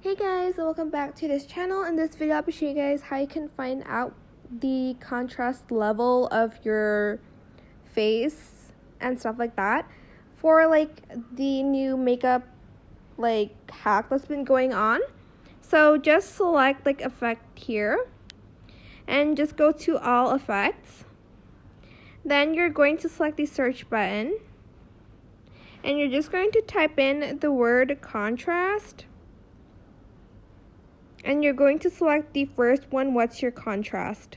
Hey guys, welcome back to this channel. In this video, I'll be showing you guys how you can find out the contrast level of your face and stuff like that for the new makeup hack that's been going on. So just select effect here and just go to all effects. Then you're going to select the search button and you're just going to type in the word contrast. And you're going to select the first one, what's your contrast?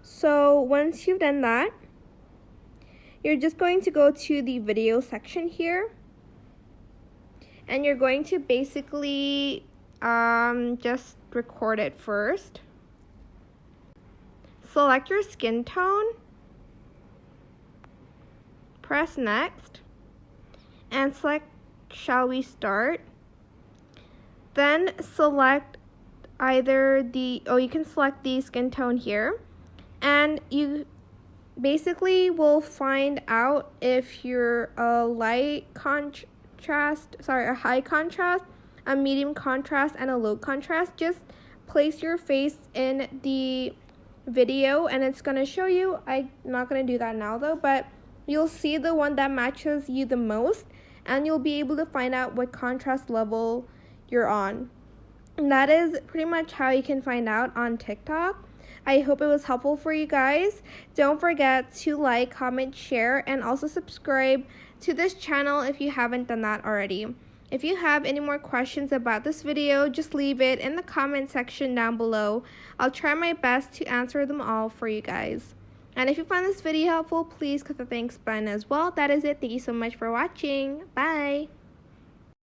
So once you've done that, you're just going to go to the video section here. And you're going to basically just record it first. Select your skin tone. Press next and select shall we start. Then select either you can select the skin tone here, and you basically will find out if you're a high contrast, a medium contrast, and a low contrast. Just place your face in the video and it's going to show you. I'm not going to do that now though, but you'll see the one that matches you the most, and you'll be able to find out what contrast level you're on. And that is pretty much how you can find out on TikTok. I hope it was helpful for you guys. Don't forget to like, comment, share, and also subscribe to this channel if you haven't done that already. If you have any more questions about this video, just leave it in the comment section down below. I'll try my best to answer them all for you guys. And if you found this video helpful, please click the thanks button as well. That is it. Thank you so much for watching. Bye!